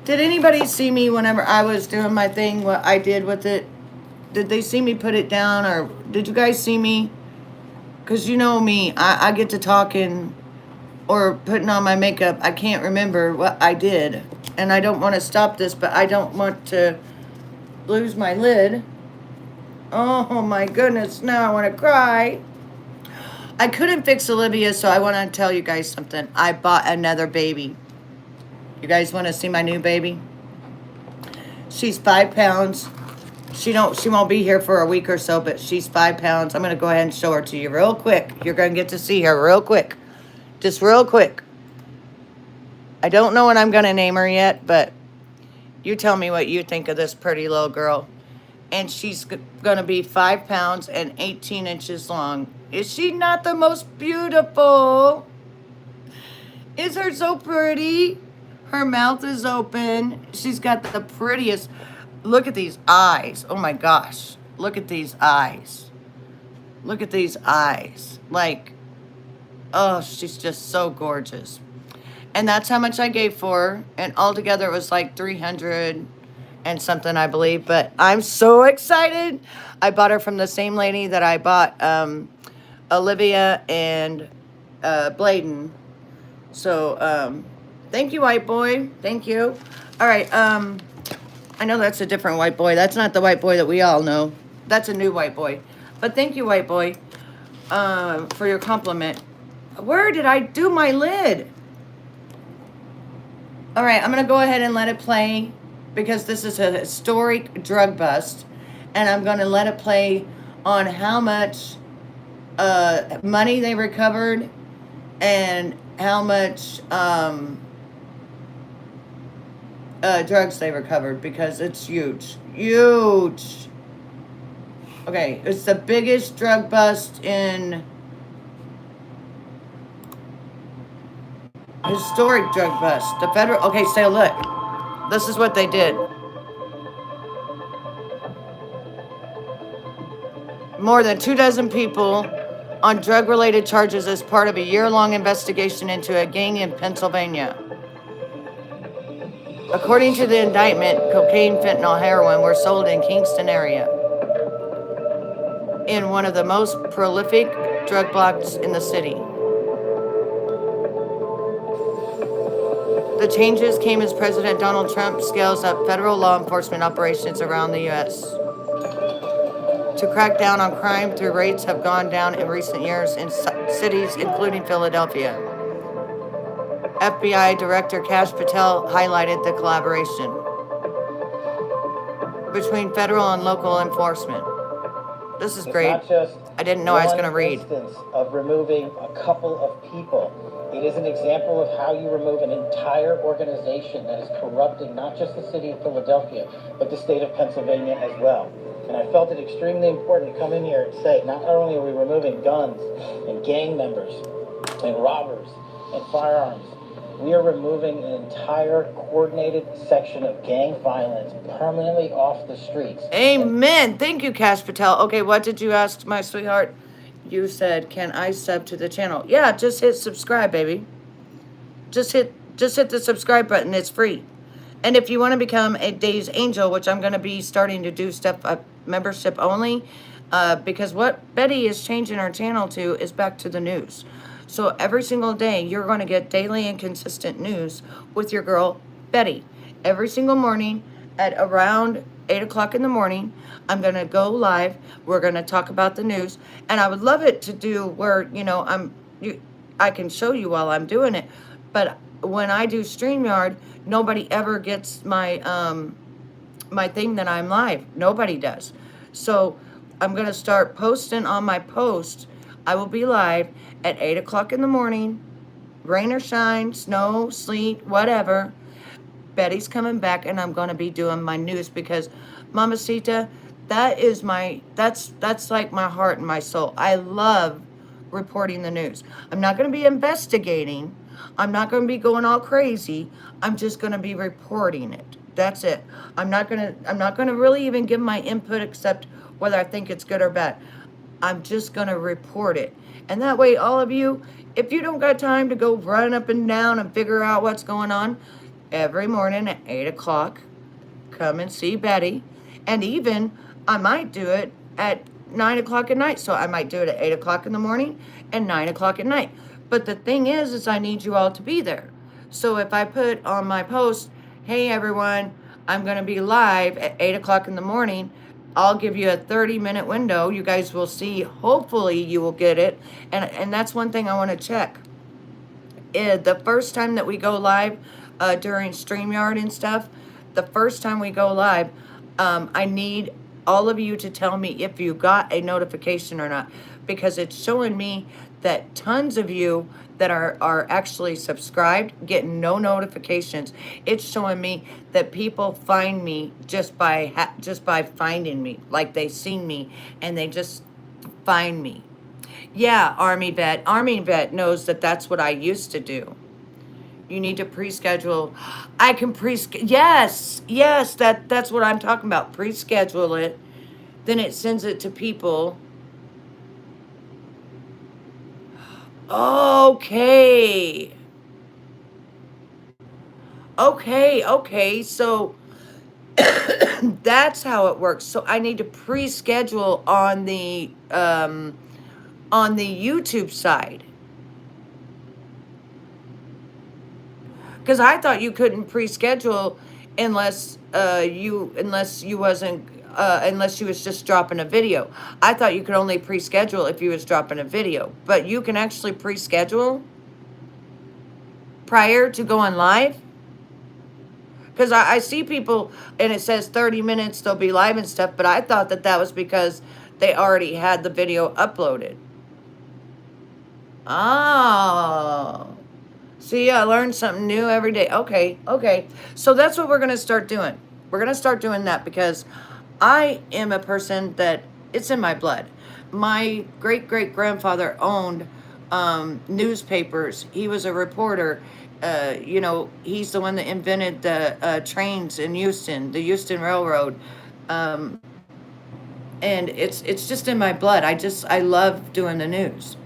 Did anybody see me whenever I was doing my thing, what I did with it? Did they see me put it down, or did you guys see me? Because you know me, I get to talking or putting on my makeup. I can't remember what I did. And I don't want to stop this, but I don't want to lose my lid. Oh my goodness, now I want to cry. I couldn't fix Olivia, so I want to tell you guys something. I bought another baby. You guys want to see my new baby? She's 5 pounds. She won't be here for a week or so, but she's 5 pounds. I'm gonna go ahead and show her to you real quick. You're gonna get to see her real quick. Just real quick. I don't know what I'm gonna name her yet, but you tell me what you think of this pretty little girl. And she's gonna be 5 pounds and 18 inches long. Is she not the most beautiful? Is her so pretty? Her mouth is open. She's got the prettiest. Look at these eyes. Oh my gosh. Look at these eyes. Look at these eyes. Like, oh, she's just so gorgeous. And that's how much I gave for her. And altogether it was like 300 and something, I believe. But I'm so excited. I bought her from the same lady that I bought Olivia and Bladen. So, thank you, white boy. Thank you. All right, I know that's a different white boy. That's not the white boy that we all know. That's a new white boy. But thank you, white boy, for your compliment. Where did I do my lid? All right, I'm going to go ahead and let it play because this is a historic drug bust. And I'm going to let it play on how much money they recovered and how much drugs they recovered, because it's huge. Huge. Okay, it's the biggest drug bust in historic drug bust. The federal, okay, so look. This is what they did. More than 24 people on drug-related charges as part of a year-long investigation into a gang in Pennsylvania. According to the indictment, cocaine, fentanyl, heroin were sold in Kingston area, in one of the most prolific drug blocks in the city. The changes came as President Donald Trump scales up federal law enforcement operations around the U.S. to crack down on crime through rates have gone down in recent years in cities including Philadelphia. FBI Director Kash Patel highlighted the collaboration between federal and local enforcement. This is great. It's not just I didn't know I was going to read. instance of removing a couple of people. It is an example of how you remove an entire organization that is corrupting not just the city of Philadelphia, but the state of Pennsylvania as well. And I felt it extremely important to come in here and say, not only are we removing guns and gang members and robbers and firearms, we are removing an entire coordinated section of gang violence permanently off the streets. Amen. Thank you, Kash Patel. Okay, what did you ask, my sweetheart? You said, can I sub to the channel? Yeah, just hit subscribe, baby. Just hit the subscribe button. It's free. And if you want to become a Day's Angel, which I'm going to be starting to do stuff membership only, because what Betty is changing our channel to is back to the news. So every single day, you're going to get daily and consistent news with your girl, Betty. Every single morning at around 8 o'clock in the morning, I'm going to go live. We're going to talk about the news. And I would love it to do where, you know, I can show you while I'm doing it. But when I do StreamYard, nobody ever gets my, my thing that I'm live. Nobody does. So I'm going to start posting on my post. I will be live at 8 o'clock in the morning, rain or shine, snow, sleet, whatever. Betty's coming back, and I'm going to be doing my news because, Mamacita, that is that's like my heart and my soul. I love reporting the news. I'm not going to be investigating. I'm not going to be going all crazy. I'm just going to be reporting it. That's it. I'm not going to really even give my input except whether I think it's good or bad. I'm just going to report it. And that way, all of you, if you don't got time to go run up and down and figure out what's going on, every morning at 8 o'clock, come and see Betty. And even, I might do it at 9 o'clock at night. So I might do it at 8 o'clock in the morning and 9 o'clock at night. But the thing is I need you all to be there. So if I put on my post, hey everyone, I'm going to be live at 8 o'clock in the morning, I'll give you a 30-minute window. You guys will see. Hopefully you will get it. And that's one thing I want to check. The first time that we go live during StreamYard and stuff, the first time we go live, I need all of you to tell me if you got a notification or not, because it's showing me that tons of you that are actually subscribed get no notifications. It's showing me that people find me just by finding me, like they seen me and they just find me. Yeah, Army vet. Army vet knows that that's what I used to do. You need to pre-schedule. I can yes, that's what I'm talking about. Pre-schedule it. Then it sends it to people. Okay. Okay, so that's how it works. So I need to pre-schedule on the YouTube side. Because I thought you couldn't pre-schedule unless you was just dropping a video. I thought you could only pre-schedule if you was dropping a video. But you can actually pre-schedule prior to going live. Because I see people and it says 30 minutes they'll be live and stuff, but I thought that was because they already had the video uploaded. Oh. See, I learned something new every day. Okay. So that's what we're going to start doing. We're going to start doing that because I am a person that it's in my blood. My great-great-grandfather owned newspapers. He was a reporter. He's the one that invented the trains in Houston, the Houston Railroad. And it's just in my blood. I love doing the news.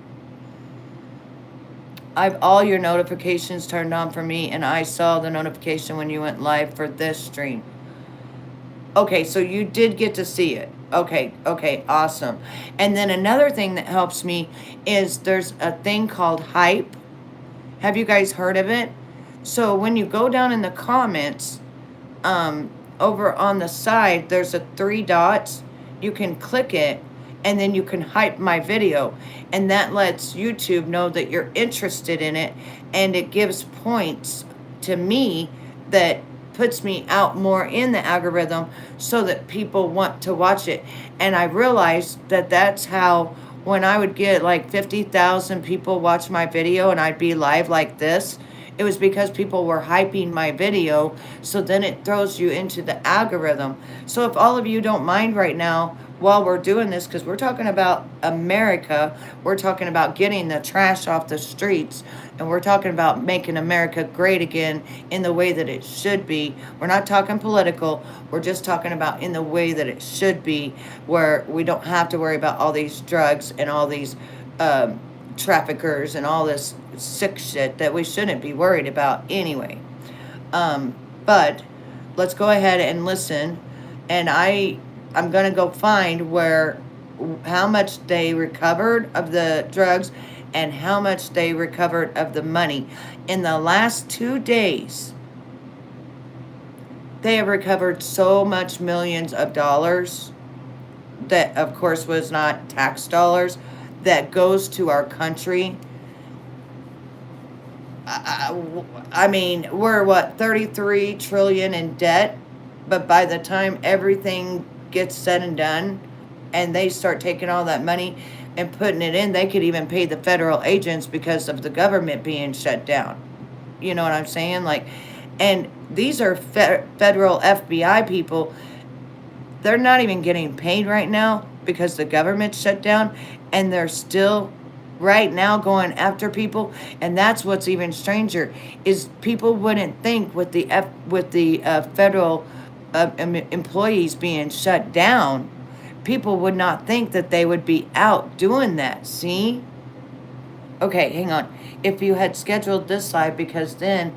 I've all your notifications turned on for me, and I saw the notification when you went live for this stream. Okay, so you did get to see it. Okay, awesome. And then another thing that helps me is there's a thing called Hype. Have you guys heard of it? So when you go down in the comments, over on the side, there's a 3 dots. You can click it, and then you can hype my video. And that lets YouTube know that you're interested in it, and it gives points to me that puts me out more in the algorithm so that people want to watch it. And I realized that that's how, when I would get like 50,000 people watch my video and I'd be live like this, it was because people were hyping my video. So then it throws you into the algorithm. So if all of you don't mind right now, while we're doing this, because we're talking about America, we're talking about getting the trash off the streets, and we're talking about making America great again in the way that it should be. We're not talking political. We're just talking about in the way that it should be, where we don't have to worry about all these drugs and all these traffickers and all this sick shit that we shouldn't be worried about anyway. But let's go ahead and listen, and I'm going to go find how much they recovered of the drugs and how much they recovered of the money. In the last 2 days, they have recovered so much millions of dollars that, of course, was not tax dollars that goes to our country. I mean, we're 33 trillion in debt, but by the time everything gets said and done and they start taking all that money and putting it in, they could even pay the federal agents because of the government being shut down. You know what I'm saying? And these are federal FBI people. They're not even getting paid right now because the government's shut down, and they're still right now going after people. And that's what's even stranger, is people wouldn't think with the federal employees being shut down, people would not think that they would be out doing that. See? Okay, hang on. If you had scheduled this live, because then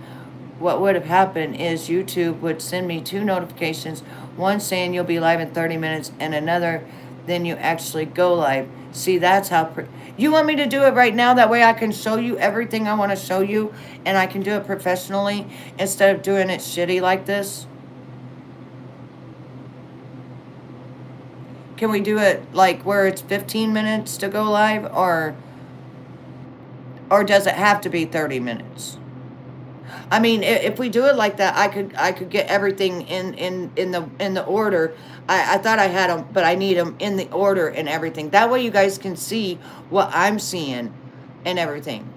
what would have happened is YouTube would send me 2 notifications, one saying you'll be live in 30 minutes and another then you actually go live. See, that's how you want me to do it right now, that way I can show you everything I want to show you, and I can do it professionally instead of doing it shitty like this. Can we do it like where it's 15 minutes to go live, or does it have to be 30 minutes? I mean, if we do it like that, I could get everything in the order. I thought I had them, but I need them in the order and everything. That way you guys can see what I'm seeing and everything.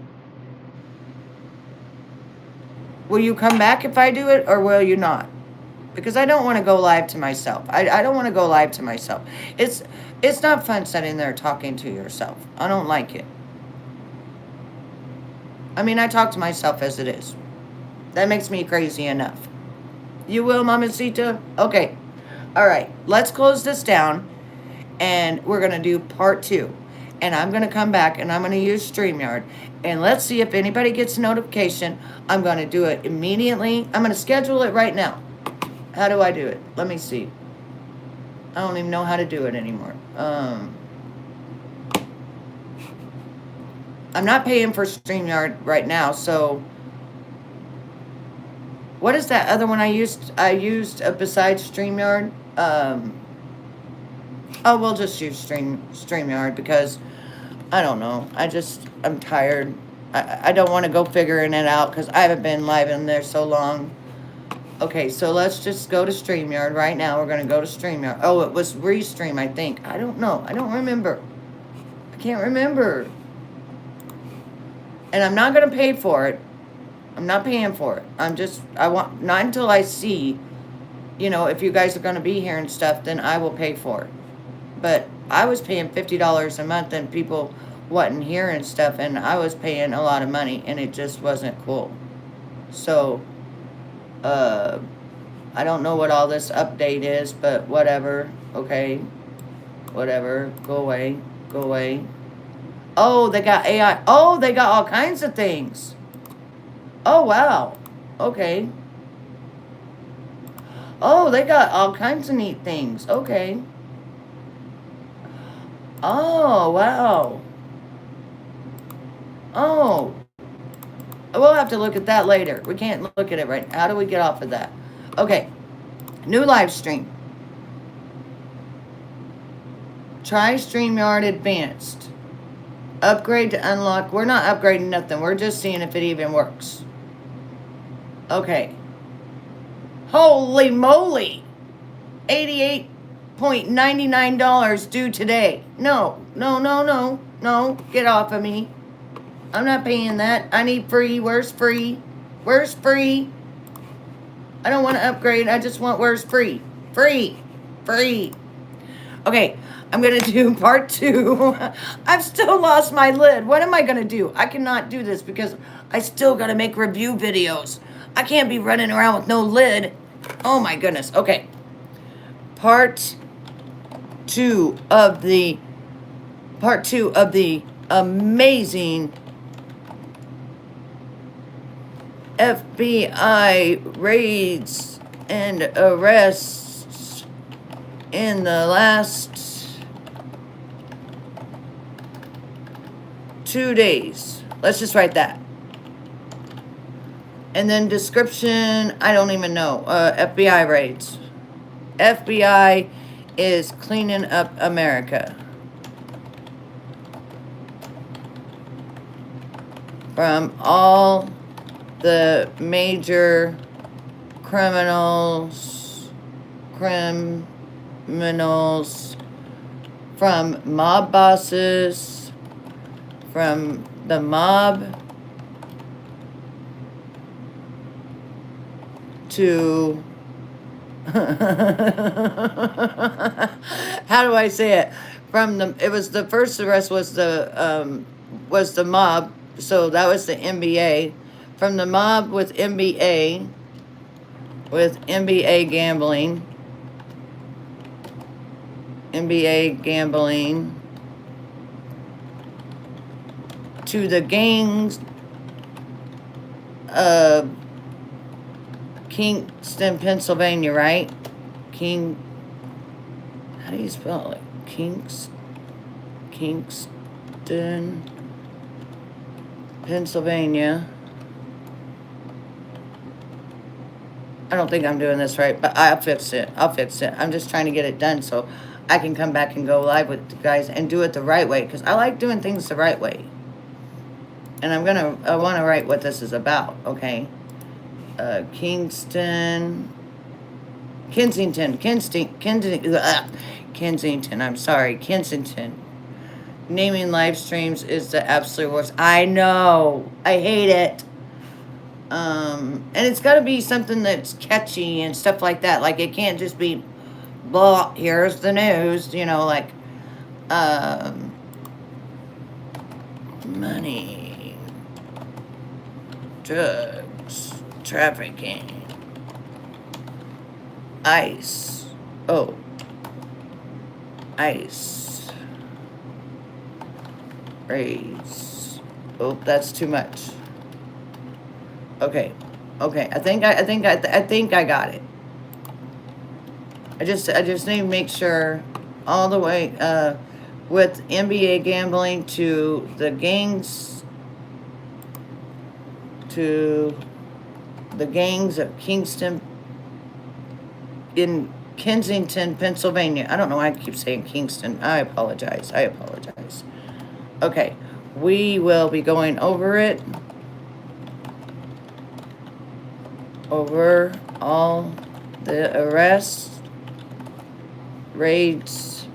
Will you come back if I do it, or will you not? Because I don't want to go live to myself. I don't want to go live to myself. It's not fun sitting there talking to yourself. I don't like it. I mean, I talk to myself as it is. That makes me crazy enough. You will, Mamacita? Okay. All right. Let's close this down. And we're going to do part 2. And I'm going to come back and I'm going to use StreamYard. And let's see if anybody gets a notification. I'm going to do it immediately. I'm going to schedule it right now. How do I do it? Let me see. I don't even know how to do it anymore. I'm not paying for StreamYard right now, so... What is that other one I used besides StreamYard? Oh, we'll just use StreamYard because, I don't know. I'm tired. I don't want to go figuring it out because I haven't been live in there so long. Okay, so let's just go to StreamYard right now. We're going to go to StreamYard. Oh, it was Restream, I think. I don't know. I don't remember. I can't remember. And I'm not going to pay for it. I'm not paying for it. Not until I see, if you guys are going to be here and stuff, then I will pay for it. But I was paying $50 a month and people wasn't here and stuff, and I was paying a lot of money, and it just wasn't cool. So, I don't know what all this update is, but whatever. Okay. Whatever. Go away. Go away. Oh, they got AI. Oh, they got all kinds of things. Oh, wow. Okay. Oh, they got all kinds of neat things. Okay. Oh, wow. Oh. We'll have to look at that later. We can't look at it right now. How do we get off of that? Okay. New live stream. Try StreamYard Advanced. Upgrade to unlock. We're not upgrading nothing. We're just seeing if it even works. Okay. Holy moly. $88.99 due today. No. No, no, no. No. Get off of me. I'm not paying that. I need free. Where's free? Where's free? I don't want to upgrade. I just want where's free. Free. Free. Okay. I'm going to do part 2. I've still lost my lid. What am I going to do? I cannot do this because I still got to make review videos. I can't be running around with no lid. Oh my goodness. Okay. Part 2 of the amazing FBI raids and arrests in the last 2 days. Let's just write that. And then description, I don't even know. FBI raids. FBI is cleaning up America. From all the major criminals, from mob bosses, from the mob to how do I say it? The first arrest was the mob, so that was the NBA. From the mob with NBA gambling, to the gangs of Kingston, Pennsylvania, right? How do you spell it? Kingston, Pennsylvania. I don't think I'm doing this right, but I'll fix it. I'm just trying to get it done so I can come back and go live with you guys and do it the right way, because I like doing things the right way. And I want to write what this is about, okay? Kensington, I'm sorry, Kensington. Naming live streams is the absolute worst. I know. I hate it. And it's got to be something that's catchy and stuff like that. Like, it can't just be, blah, here's the news, you know, like, money, drugs, trafficking, ice, ice, raise, that's too much. Okay, I think I got it. I just need to make sure all the way, with NBA gambling to the gangs of Kingston in Kensington, Pennsylvania. I don't know why I keep saying Kingston. I apologize. Okay, we will be going over it. Over all the arrests, raids,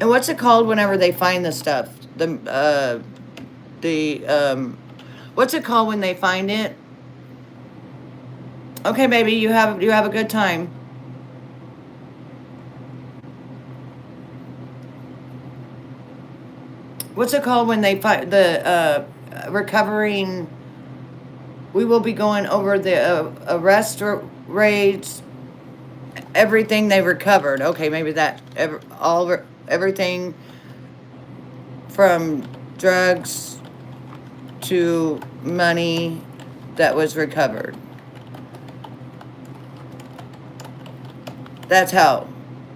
and what's it called whenever they find the stuff? What's it called when they find it? Okay, baby, you have a good time. What's it called when they find the recovering? We will be going over the arrest raids, everything they recovered. Okay, maybe that everything from drugs to money that was recovered. That's how.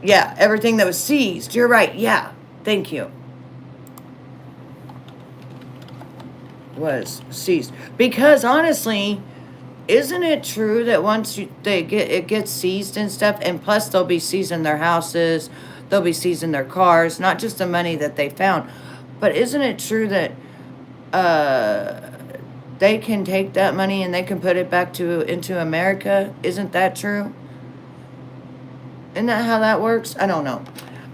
Yeah, everything that was seized. You're right. Yeah, thank you. Was seized, because honestly, isn't it true that once it gets seized and stuff, and plus they'll be seizing their houses, they'll be seizing their cars, not just the money that they found, but isn't it true that they can take that money and they can put it back into America? Isn't that true? Isn't that how that works? I don't know.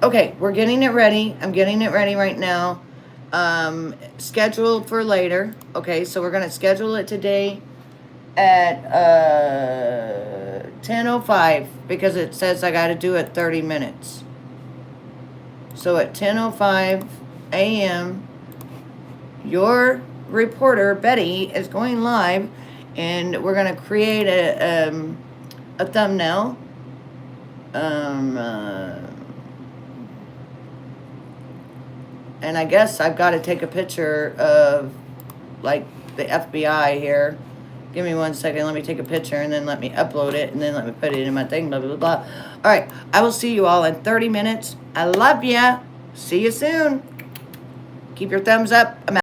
Okay, we're getting it ready. I'm getting it ready right now. Scheduled for later. Okay, so we're gonna schedule it today at 10:05 because it says I gotta do it 30 minutes. So at 10:05 a.m. your reporter Betty is going live, and we're gonna create a thumbnail. And I guess I've got to take a picture of, like, the FBI here. Give me 1 second. Let me take a picture, and then let me upload it, and then let me put it in my thing, blah, blah, blah. All right. I will see you all in 30 minutes. I love ya. See you soon. Keep your thumbs up. I'm out.